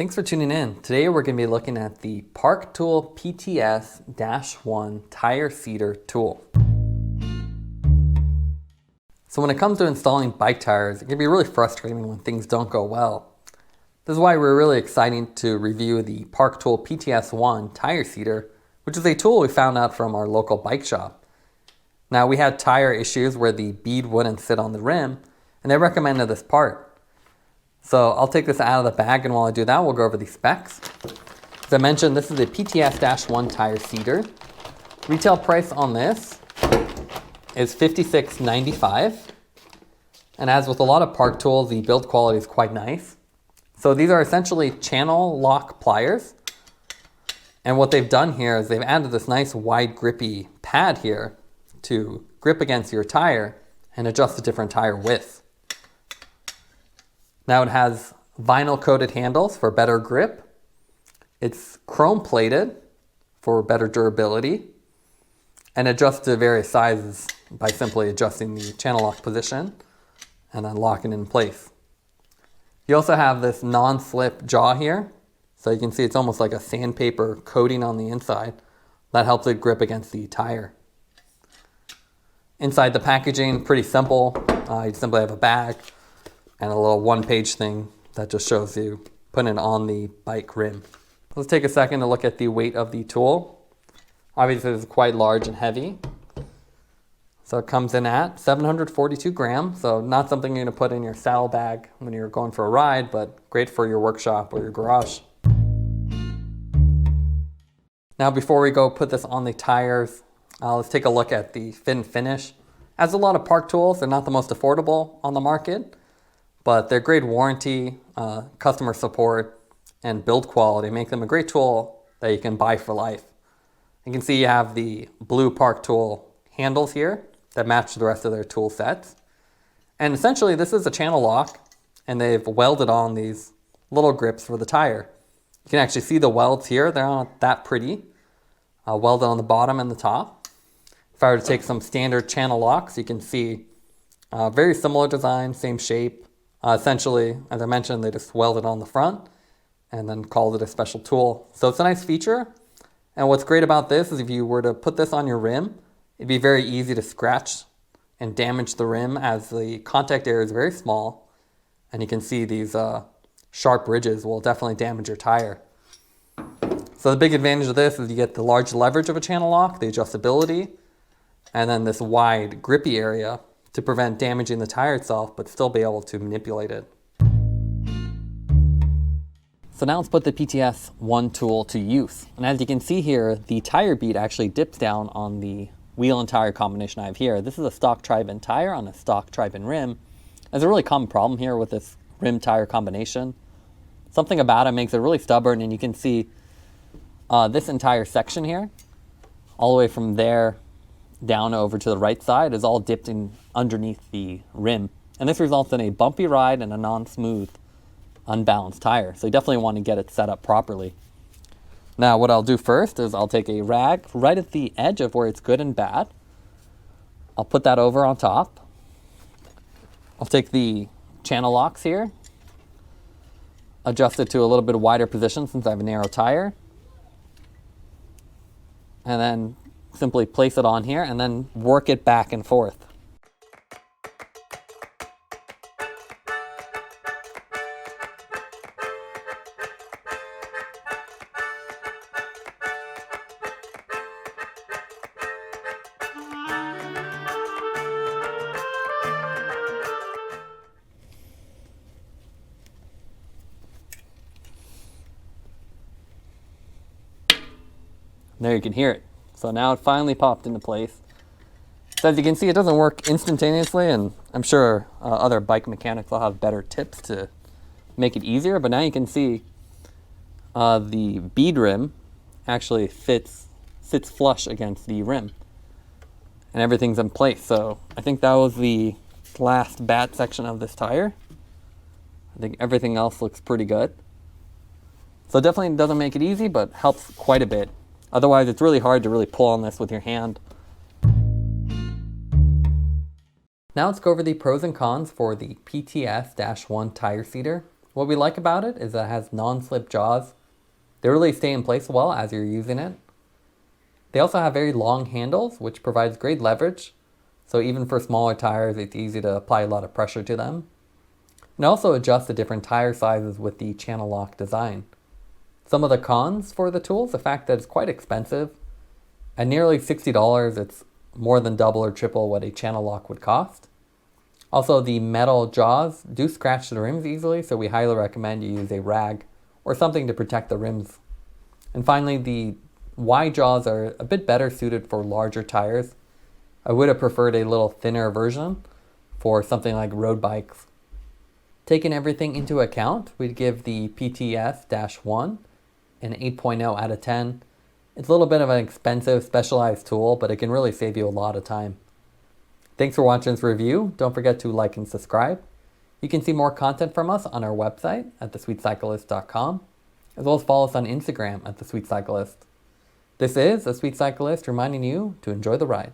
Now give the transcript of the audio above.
Thanks for tuning in. Today we're going to be looking at the Tool PTS-1 Tire Seater tool. So when it comes to installing bike tires, it can be really frustrating when things don't go well. This is why we're really excited to review the Tool PTS-1 Tire Seater, which is a tool we found out from our local bike shop. Now we had tire issues where the bead wouldn't sit on the rim, and they recommended this part. So I'll take this out of the bag, and while I do that, we'll go over the specs. As I mentioned, this is a PTS-1 Tire Seater. Retail price on this is $56.95. And as with a lot of park tools, the build quality is quite nice. So these are essentially channel lock pliers. And what they've done here is they've added this nice wide grippy pad here to grip against your tire and adjust the different tire widths. Now it has vinyl coated handles for better grip. It's chrome plated for better durability and adjusts to various sizes by simply adjusting the channel lock position and then locking it in place. You also have this non-slip jaw here. So you can see it's almost like a sandpaper coating on the inside. That helps it grip against the tire. Inside the packaging, pretty simple. You simply have a bag and a little one-page thing that just shows you putting it on the bike rim. Let's take a second to look at the weight of the tool. Obviously it's quite large and heavy. So it comes in at 742 grams, so not something you're gonna put in your saddlebag when you're going for a ride, but great for your workshop or your garage. Now before we go put this on the tires, let's take a look at the fit and finish. As a lot of park tools, they're not the most affordable on the market, but their great warranty, customer support, and build quality make them a great tool that you can buy for life. You can see you have the blue park tool handles here that match the rest of their tool sets. And essentially this is a channel lock, and they've welded on these little grips for the tire. You can actually see the welds here. They're not that pretty. Welded on the bottom and the top. If I were to take some standard channel locks, you can see very similar design, same shape. Essentially, as I mentioned, they just welded on the front and then called it a special tool. So it's a nice feature. And what's great about this is if you were to put this on your rim, it'd be very easy to scratch and damage the rim as the contact area is very small. And you can see these sharp ridges will definitely damage your tire. So the big advantage of this is you get the large leverage of a channel lock, the adjustability, and then this wide grippy area to prevent damaging the tire itself, but still be able to manipulate it. So now let's put the PTS-1 tool to use. And as you can see here, the tire bead actually dips down on the wheel and tire combination I have here. This is a stock tri-bin tire on a stock tri-bin rim. There's a really common problem here with this rim tire combination. Something about it makes it really stubborn, and you can see this entire section here, all the way from there down over to the right side, is all dipped in underneath the rim. And this results in a bumpy ride and a non-smooth, unbalanced tire. So you definitely want to get it set up properly. Now what I'll do first is I'll take a rag right at the edge of where it's good and bad. I'll put that over on top. I'll take the channel locks here, adjust it to a little bit wider position since I have a narrow tire, and then simply place it on here and then work it back and forth. There you can hear it. So now it finally popped into place. So as you can see, it doesn't work instantaneously, and I'm sure other bike mechanics will have better tips to make it easier, but now you can see the bead rim actually sits flush against the rim, and everything's in place. So I think that was the last bad section of this tire. I think everything else looks pretty good. So it definitely doesn't make it easy, but helps quite a bit. Otherwise, it's really hard to really pull on this with your hand. Now let's go over the pros and cons for the PTS-1 Tire Seater. What we like about it is that it has non-slip jaws. They really stay in place well as you're using it. They also have very long handles, which provides great leverage. So even for smaller tires, it's easy to apply a lot of pressure to them. And also adjust the different tire sizes with the channel lock design. Some of the cons for the tool is the fact that it's quite expensive. At nearly $60, it's more than double or triple what a channel lock would cost. Also, the metal jaws do scratch the rims easily, so we highly recommend you use a rag or something to protect the rims. And finally, the wide jaws are a bit better suited for larger tires. I would have preferred a little thinner version for something like road bikes. Taking everything into account, we'd give the PTS-1 an 8.0 out of 10. It's a little bit of an expensive, specialized tool, but it can really save you a lot of time. Thanks for watching this review. Don't forget to like and subscribe. You can see more content from us on our website at thesweetcyclist.com, as well as follow us on Instagram at thesweetcyclist. This is The Sweet Cyclist reminding you to enjoy the ride.